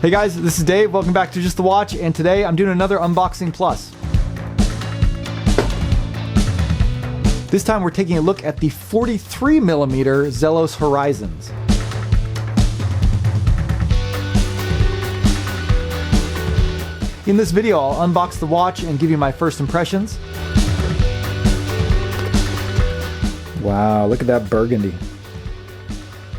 Hey guys, this is Dave. Welcome back to Just the Watch, and today I'm doing another Unboxing Plus. This time we're taking a look at the 43mm Zelos Horizons. In this video, I'll unbox the watch and give you my first impressions. Wow, look at that burgundy.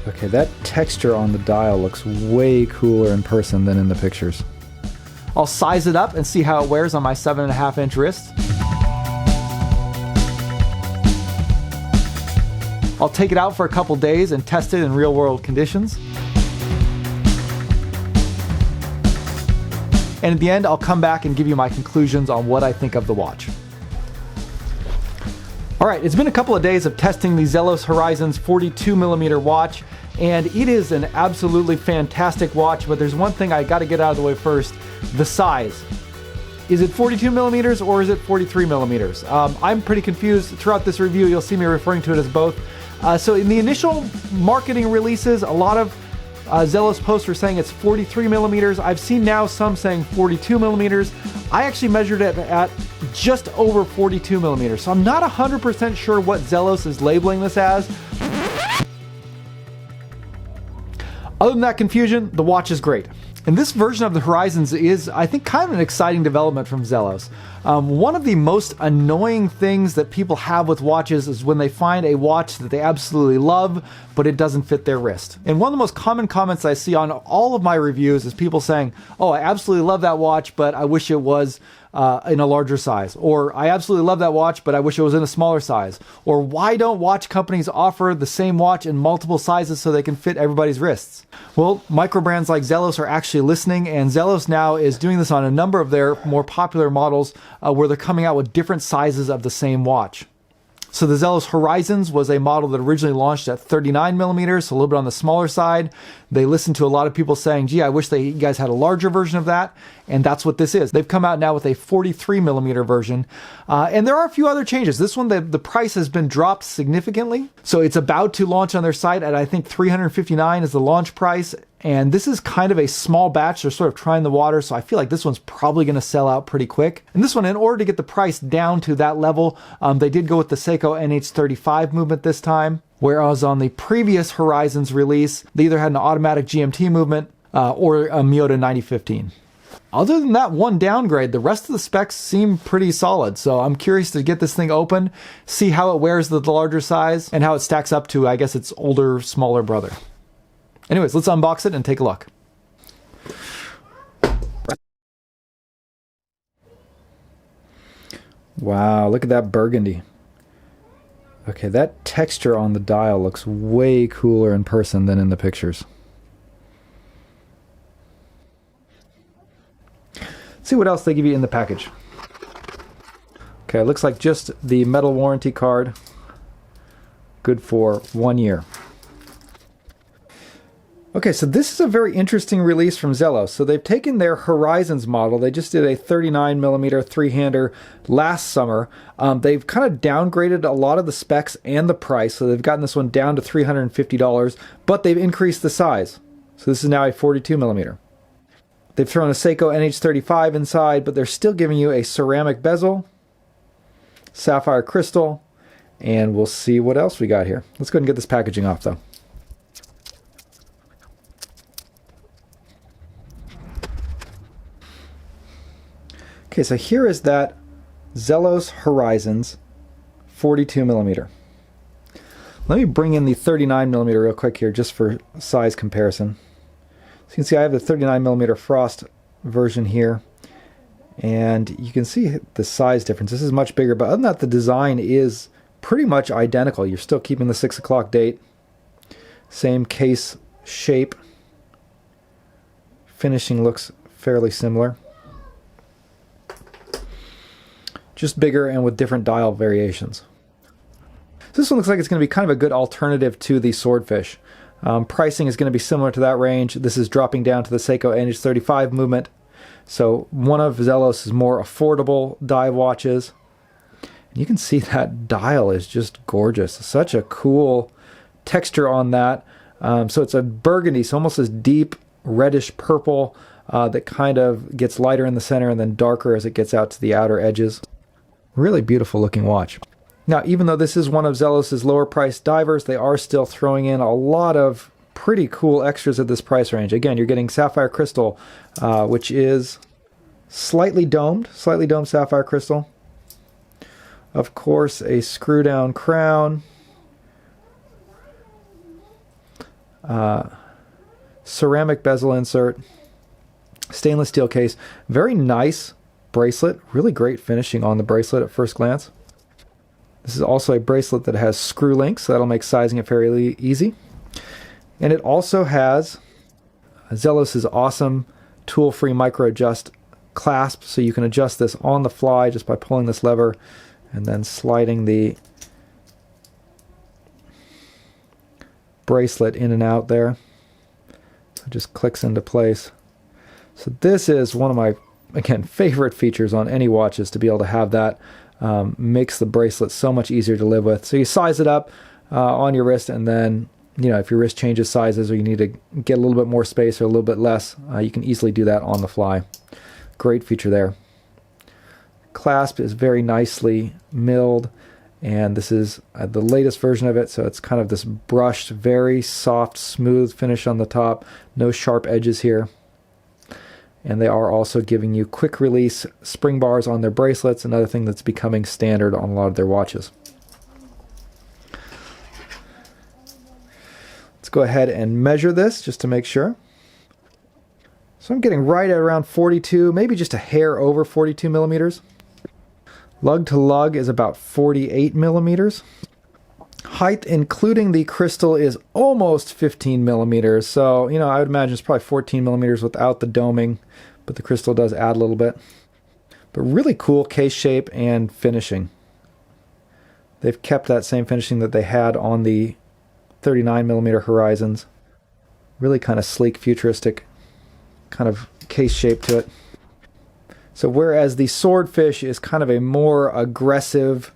Okay, that texture on the dial looks way cooler in person than in the pictures. I'll size it up and see how it wears on my 7.5-inch wrist. I'll take it out for a couple days and test it in real-world conditions. And at the end, I'll come back and give you my conclusions on what I think of the watch. Alright, it's been a couple of days of testing the Zelos Horizons 42mm watch, and it is an absolutely fantastic watch, but there's one thing I gotta get out of the way first: the size. Is it 42mm or is it 43mm? I'm pretty confused. Throughout this review, you'll see me referring to it as both. So in the initial marketing releases, a lot of Zelos posts were saying it's 43mm. I've seen now some saying 42mm. I actually measured it at just over 42mm, so I'm not 100% sure what Zelos is labeling this as. Other than that confusion, the watch is great. And this version of the Horizons is, I think, kind of an exciting development from Zelos. One of the most annoying things that people have with watches is when they find a watch that they absolutely love, but it doesn't fit their wrist. And one of the most common comments I see on all of my reviews is people saying, "Oh, I absolutely love that watch, but I wish it was in a larger size," or "I absolutely love that watch, but I wish it was in a smaller size," or "Why don't watch companies offer the same watch in multiple sizes so they can fit everybody's wrists?" Well, micro brands like Zelos are actually listening, and Zelos now is doing this on a number of their more popular models where they're coming out with different sizes of the same watch. So the Zelos Horizons was a model that originally launched at 39mm, so a little bit on the smaller side. They listened to a lot of people saying, "Gee, I wish you guys had a larger version of that," and that's what this is. They've come out now with a 43mm version, and there are a few other changes. This one, the price has been dropped significantly, so it's about to launch on their site at, I think, $359 is the launch price. And this is kind of a small batch. They're sort of trying the water, so I feel like this one's probably going to sell out pretty quick. And this one, in order to get the price down to that level, they did go with the Seiko NH35 movement this time, whereas on the previous Horizons release, they either had an automatic GMT movement or a Miyota 9015. Other than that one downgrade, the rest of the specs seem pretty solid, so I'm curious to get this thing open, see how it wears the larger size, and how it stacks up to, I guess, its older, smaller brother. Anyways, let's unbox it and take a look. Wow, look at that burgundy. Okay, that texture on the dial looks way cooler in person than in the pictures. Let's see what else they give you in the package. Okay, it looks like just the metal warranty card. Good for 1 year. Okay, so this is a very interesting release from Zelos. So they've taken their Horizons model. They just did a 39mm three-hander last summer. They've kind of downgraded a lot of the specs and the price. So they've gotten this one down to $350, but they've increased the size. So this is now a 42mm. They've thrown a Seiko NH35 inside, but they're still giving you a ceramic bezel, sapphire crystal, and we'll see what else we got here. Let's go ahead and get this packaging off, though. Okay, so here is that Zelos Horizons 42mm. Let me bring in the 39mm real quick here just for size comparison. So you can see I have the 39mm Frost version here, and you can see the size difference. This is much bigger, but other than that, the design is pretty much identical. You're still keeping the 6 o'clock date, same case shape, finishing looks fairly similar. Just bigger and with different dial variations. So this one looks like it's going to be kind of a good alternative to the Swordfish. Pricing is going to be similar to that range. This is dropping down to the Seiko NH35 movement. So one of Zelos' more affordable dive watches. And you can see that dial is just gorgeous. Such a cool texture on that. So it's a burgundy, so almost this deep reddish purple. that kind of gets lighter in the center and then darker as it gets out to the outer edges. Really beautiful looking watch. Now, even though this is one of Zelos's lower priced divers, they are still throwing in a lot of pretty cool extras at this price range. Again, you're getting sapphire crystal, which is slightly domed sapphire crystal. Of course, a screw down crown. Ceramic bezel insert. Stainless steel case. Very nice bracelet. Really great finishing on the bracelet at first glance. This is also a bracelet that has screw links, so that'll make sizing it fairly easy. And it also has Zelos's awesome tool-free micro adjust clasp, so you can adjust this on the fly just by pulling this lever and then sliding the bracelet in and out there. So it just clicks into place. So this is one of my, again, favorite features on any watch, is to be able to have that. Makes the bracelet so much easier to live with. So you size it up on your wrist, and then, you know, if your wrist changes sizes or you need to get a little bit more space or a little bit less, you can easily do that on the fly. Great feature there. Clasp is very nicely milled, and this is the latest version of it, so it's kind of this brushed, very soft, smooth finish on the top. No sharp edges here. And they are also giving you quick release spring bars on their bracelets, another thing that's becoming standard on a lot of their watches. Let's go ahead and measure this just to make sure. So I'm getting right at around 42, maybe just a hair over 42 millimeters. Lug to lug is about 48 millimeters. Height, including the crystal, is almost 15 millimeters. So, you know, I would imagine it's probably 14 millimeters without the doming, but the crystal does add a little bit. But really cool case shape and finishing. They've kept that same finishing that they had on the 39 millimeter Horizons. Really kind of sleek, futuristic kind of case shape to it. So whereas the Swordfish is kind of a more aggressive,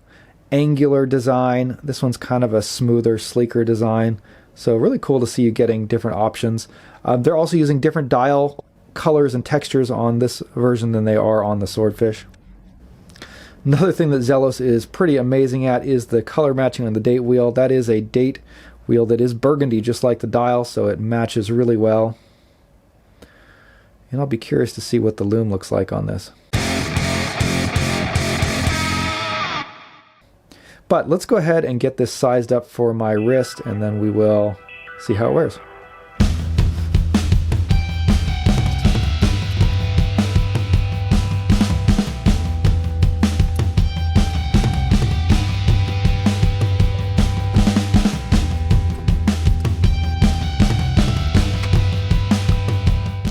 angular design, this one's kind of a smoother, sleeker design. So really cool to see you getting different options. They're also using different dial colors and textures on this version than they are on the Swordfish. Another thing that Zelos is pretty amazing at is the color matching on the date wheel. That is a date wheel that is burgundy, just like the dial, so it matches really well. And I'll be curious to see what the Lume looks like on this. But let's go ahead and get this sized up for my wrist, and then we will see how it wears.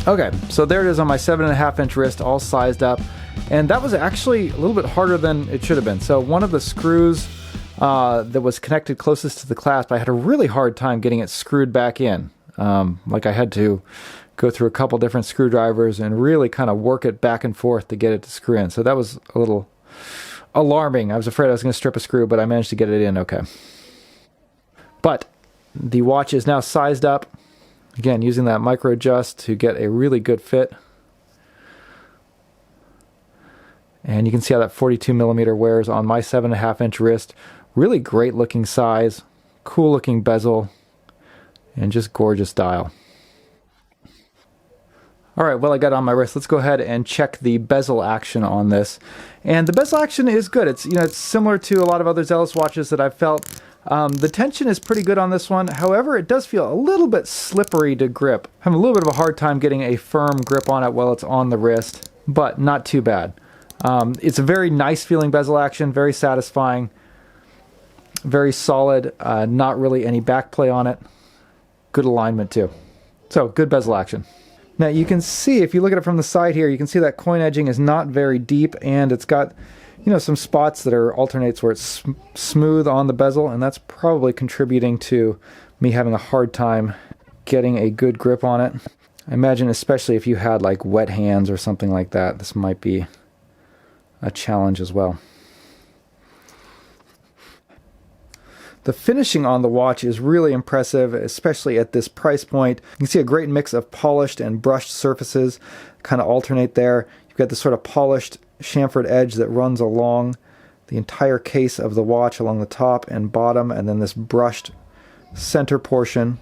Okay, so there it is on my 7.5-inch wrist, all sized up. And that was actually a little bit harder than it should have been. So one of the screws that was connected closest to the clasp, I had a really hard time getting it screwed back in. Like I had to go through a couple different screwdrivers and really kind of work it back and forth to get it to screw in. So that was a little alarming. I was afraid I was going to strip a screw, but I managed to get it in okay. But the watch is now sized up. Again, using that micro adjust to get a really good fit. And you can see how that 42 millimeter wears on my 7.5-inch wrist. Really great looking size, cool looking bezel, and just gorgeous dial. All right, well, I got it on my wrist. Let's go ahead and check the bezel action on this. And the bezel action is good. It's, you know, it's similar to a lot of other Zelos watches that I've felt. The tension is pretty good on this one. However, it does feel a little bit slippery to grip. I'm having a little bit of a hard time getting a firm grip on it while it's on the wrist, but not too bad. It's a very nice feeling bezel action, very satisfying, very solid, not really any back play on it. Good alignment too. So good bezel action. Now you can see, if you look at it from the side here, you can see that coin edging is not very deep, and it's got, you know, some spots that are alternates where it's smooth on the bezel, and that's probably contributing to me having a hard time getting a good grip on it. I imagine especially if you had like wet hands or something like that, this might be a challenge as well. The finishing on the watch is really impressive, especially at this price point. You can see a great mix of polished and brushed surfaces kind of alternate there. You've got this sort of polished chamfered edge that runs along the entire case of the watch, along the top and bottom, and then this brushed center portion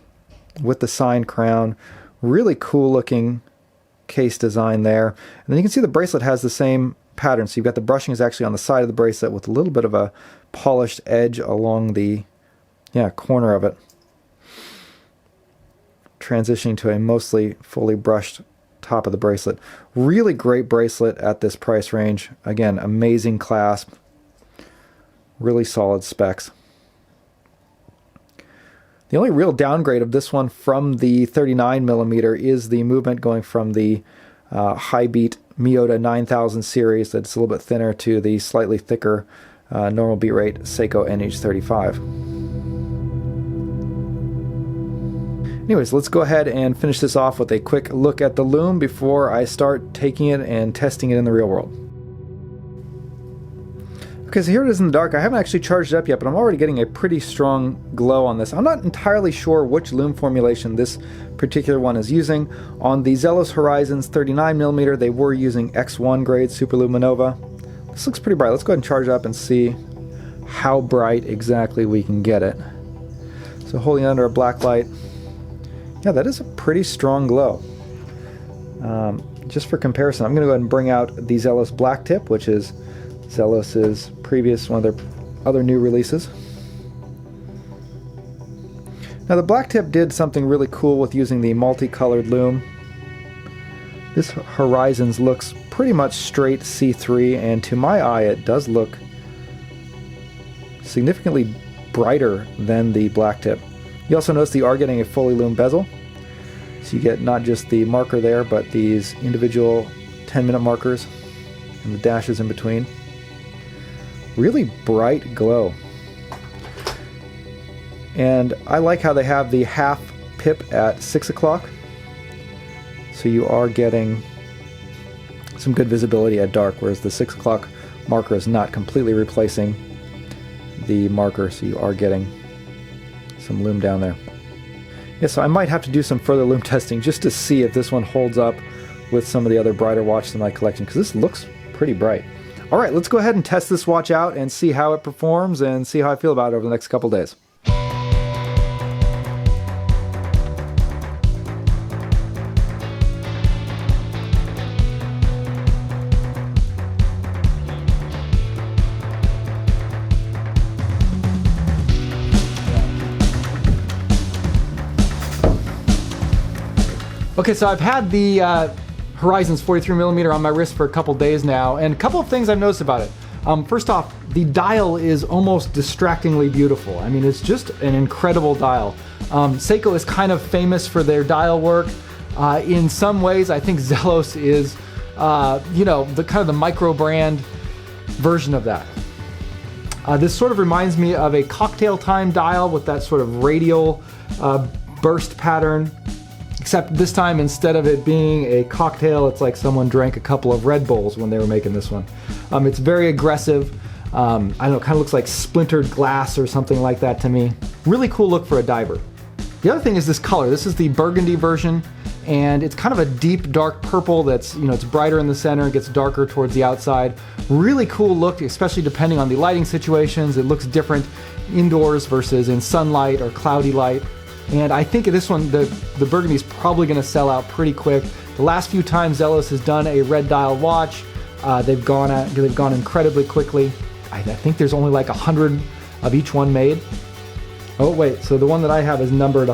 with the sign crown. Really cool looking case design there. And then you can see the bracelet has the same pattern. So you've got the brushing is actually on the side of the bracelet with a little bit of a polished edge along the corner of it, transitioning to a mostly fully brushed top of the bracelet. Really great bracelet at this price range. Again, amazing clasp, really solid specs. The only real downgrade of this one from the 39mm is the movement going from the high beat Miyota 9000 series that's a little bit thinner to the slightly thicker normal beat rate Seiko NH35. Anyways, let's go ahead and finish this off with a quick look at the Lume before I start taking it and testing it in the real world. Okay, so here it is in the dark. I haven't actually charged it up yet, but I'm already getting a pretty strong glow on this. I'm not entirely sure which Lume formulation this particular one is using. On the Zelos Horizons 39mm, they were using X1 grade Superluminova. This looks pretty bright. Let's go ahead and charge it up and see how bright exactly we can get it. So holding it under a black light, yeah, that is a pretty strong glow. Just for comparison, I'm going to go ahead and bring out the Zelos Black Tip, which is Zelos's previous, one of their other new releases. Now the Black Tip did something really cool with using the multicolored Lume. This Horizons looks pretty much straight C3, and to my eye it does look significantly brighter than the Black Tip. You also notice that you are getting a fully Lume bezel, so you get not just the marker there, but these individual 10-minute markers and the dashes in between. Really bright glow. And I like how they have the half pip at 6 o'clock, so you are getting some good visibility at dark, whereas the 6 o'clock marker is not completely replacing the marker, so you are getting some Lume down there. Yeah, so I might have to do some further Lume testing just to see if this one holds up with some of the other brighter watches in my collection, because this looks pretty bright. All right, let's go ahead and test this watch out and see how it performs and see how I feel about it over the next couple days. Okay, so I've had the Horizons 43mm on my wrist for a couple days now, and a couple of things I've noticed about it. First off, the dial is almost distractingly beautiful. I mean, it's just an incredible dial. Seiko is kind of famous for their dial work. In some ways, I think Zelos is, the kind of the micro brand version of that. This sort of reminds me of a cocktail time dial with that sort of radial burst pattern. Except this time, instead of it being a cocktail, it's like someone drank a couple of Red Bulls when they were making this one. It's very aggressive. I don't know, it kind of looks like splintered glass or something like that to me. Really cool look for a diver. The other thing is this color. This is the burgundy version, and it's kind of a deep dark purple that's, it's brighter in the center, it gets darker towards the outside. Really cool look, especially depending on the lighting situations. It looks different indoors versus in sunlight or cloudy light. And I think this one, the burgundy is probably going to sell out pretty quick. The last few times Zelos has done a red dial watch, they've gone incredibly quickly. I think there's only like 100 of each one made. Oh wait, so the one that I have is numbered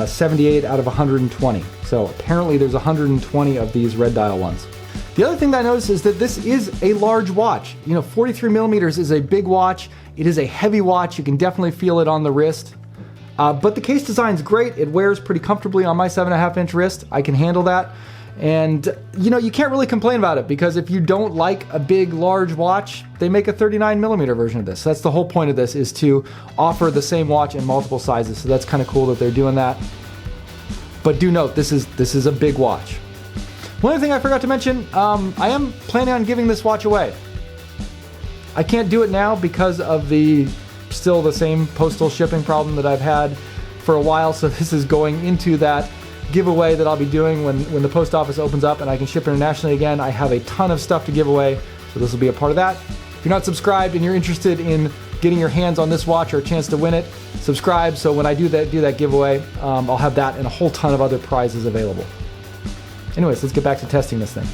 78 out of 120. So apparently there's 120 of these red dial ones. The other thing that I noticed is that this is a large watch. 43mm is a big watch. It is a heavy watch. You can definitely feel it on the wrist. But the case design's great. It wears pretty comfortably on my 7.5-inch wrist. I can handle that. And, you can't really complain about it, because if you don't like a big, large watch, they make a 39mm version of this. So that's the whole point of this, is to offer the same watch in multiple sizes. So that's kind of cool that they're doing that. But do note, this is a big watch. One other thing I forgot to mention, I am planning on giving this watch away. I can't do it now because of the still the same postal shipping problem that I've had for a while, so this is going into that giveaway that I'll be doing when the post office opens up and I can ship internationally again. I have a ton of stuff to give away, so this will be a part of that. If you're not subscribed and you're interested in getting your hands on this watch or a chance to win it, subscribe, so when I do that giveaway, I'll have that and a whole ton of other prizes available. Anyways, let's get back to testing this thing.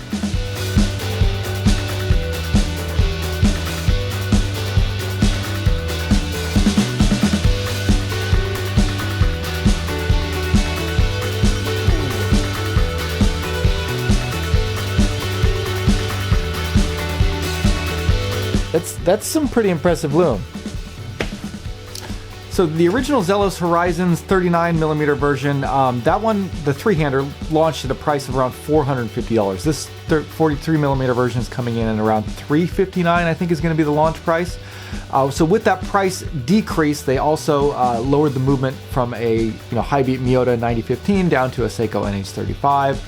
That's some pretty impressive lume. So the original Zelos Horizons 39mm version, that one, the three-hander, launched at a price of around $450. This 43mm version is coming in at around $359, I think is going to be the launch price. So with that price decrease, they also lowered the movement from a high-beat Miyota 9015 down to a Seiko NH35.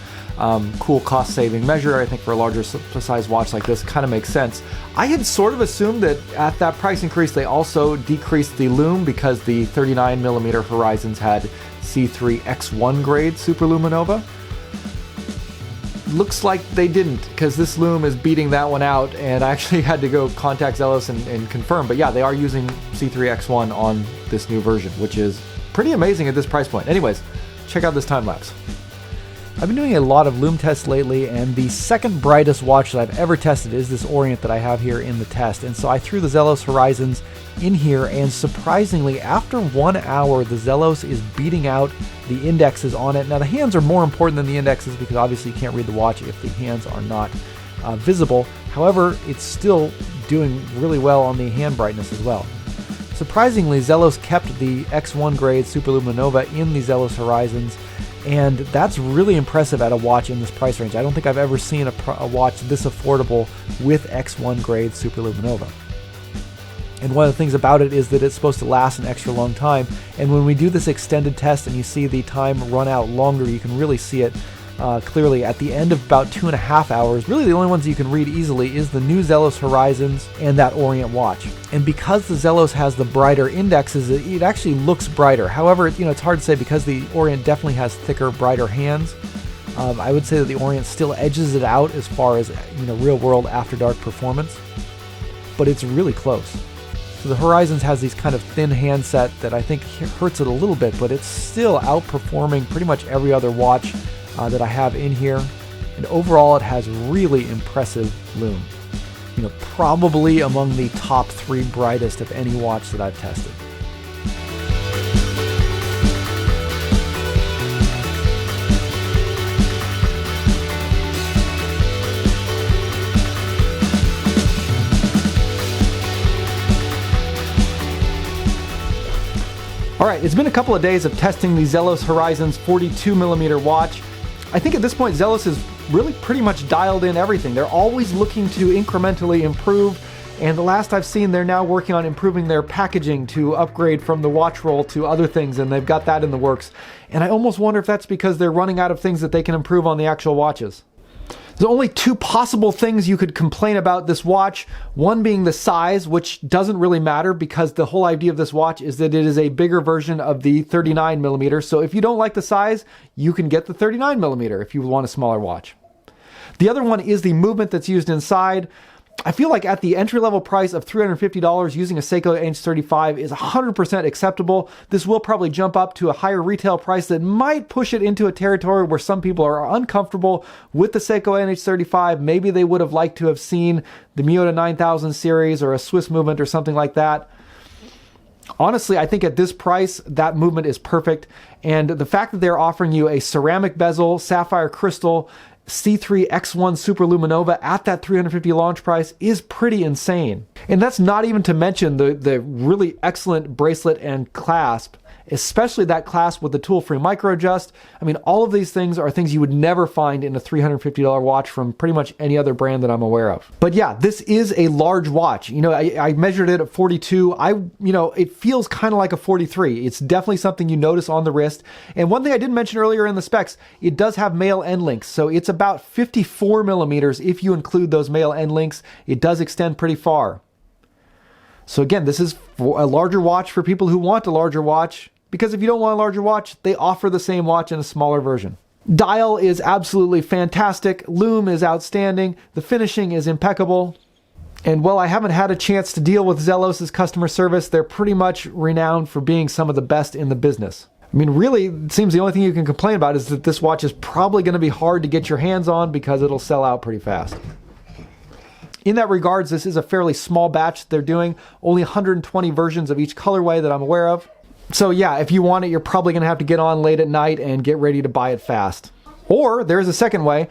Cool cost-saving measure. I think for a larger size watch like this, kind of makes sense. I had sort of assumed that at that price increase, they also decreased the lume because the 39mm Horizons had C3 X1 grade superluminova. Looks like they didn't, because this lume is beating that one out, and I actually had to go contact Zelos and confirm. But yeah, they are using C3 X1 on this new version, which is pretty amazing at this price point. Anyways, check out this time lapse. I've been doing a lot of lume tests lately, and the second brightest watch that I've ever tested is this Orient that I have here in the test. And so I threw the Zelos Horizons in here, and surprisingly, after 1 hour, the Zelos is beating out the indexes on it. Now, the hands are more important than the indexes because obviously you can't read the watch if the hands are not visible. However, it's still doing really well on the hand brightness as well. Surprisingly, Zelos kept the X1 grade superluminova in the Zelos Horizons, and that's really impressive at a watch in this price range. I don't think I've ever seen a watch this affordable with X1 grade superluminova. And one of the things about it is that it's supposed to last an extra long time, and when we do this extended test and you see the time run out longer, you can really see it clearly at the end of about 2.5 hours. Really the only ones you can read easily is the new Zelos Horizons and that Orient watch. And because the Zelos has the brighter indexes, it actually looks brighter. However, it's hard to say because the Orient definitely has thicker, brighter hands. I would say that the Orient still edges it out as far as real world after dark performance, but it's really close. So the Horizons has these kind of thin handset that I think hurts it a little bit, but it's still outperforming pretty much every other watch that I have in here, and overall it has really impressive lume. Probably among the top 3 brightest of any watch that I've tested. All right, it's been a couple of days of testing the Zelos Horizons 42mm watch. I think at this point Zelos is really pretty much dialed in everything. They're always looking to incrementally improve, and the last I've seen, they're now working on improving their packaging to upgrade from the watch roll to other things, and they've got that in the works. And I almost wonder if that's because they're running out of things that they can improve on the actual watches. There's only 2 possible things you could complain about this watch. One being the size, which doesn't really matter because the whole idea of this watch is that it is a bigger version of the 39mm. So if you don't like the size, you can get the 39mm if you want a smaller watch. The other one is the movement that's used inside. I feel like at the entry-level price of $350, using a Seiko NH35 is 100% acceptable. This will probably jump up to a higher retail price that might push it into a territory where some people are uncomfortable with the Seiko NH35. Maybe they would have liked to have seen the Miyota 9000 series or a Swiss movement or something like that. Honestly, I think at this price, that movement is perfect. And the fact that they're offering you a ceramic bezel, sapphire crystal, C3 X1 superluminova at that $350 launch price is pretty insane. And that's not even to mention the really excellent bracelet and clasp, especially that clasp with the tool-free micro adjust. I mean, all of these things are things you would never find in a $350 watch from pretty much any other brand that I'm aware of. But yeah, this is a large watch. I measured it at 42. It feels kind of like a 43. It's definitely something you notice on the wrist. And one thing I didn't mention earlier in the specs, it does have male end links. So it's about 54 millimeters if you include those male end links. It does extend pretty far. So again, this is for a larger watch for people who want a larger watch, because if you don't want a larger watch, they offer the same watch in a smaller version. Dial is absolutely fantastic. Lume is outstanding. The finishing is impeccable. And while I haven't had a chance to deal with Zelos' customer service, they're pretty much renowned for being some of the best in the business. I mean, really, it seems the only thing you can complain about is that this watch is probably going to be hard to get your hands on because it'll sell out pretty fast. In that regards, this is a fairly small batch they're doing, only 120 versions of each colorway that I'm aware of. So yeah, if you want it, you're probably going to have to get on late at night and get ready to buy it fast. Or there's a second way,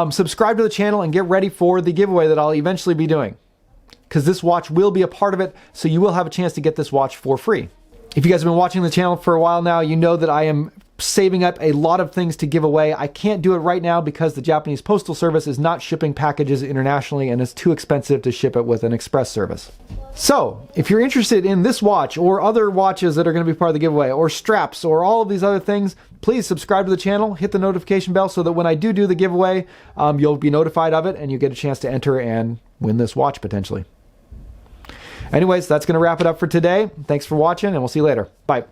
subscribe to the channel and get ready for the giveaway that I'll eventually be doing, because this watch will be a part of it, so you will have a chance to get this watch for free. If you guys have been watching the channel for a while now, you know that I am saving up a lot of things to give away. I can't do it right now because the Japanese Postal Service is not shipping packages internationally and it's too expensive to ship it with an express service. So, if you're interested in this watch or other watches that are going to be part of the giveaway, or straps, or all of these other things, please subscribe to the channel, hit the notification bell so that when I do the giveaway, you'll be notified of it and you get a chance to enter and win this watch potentially. Anyways, that's going to wrap it up for today. Thanks for watching, and we'll see you later. Bye.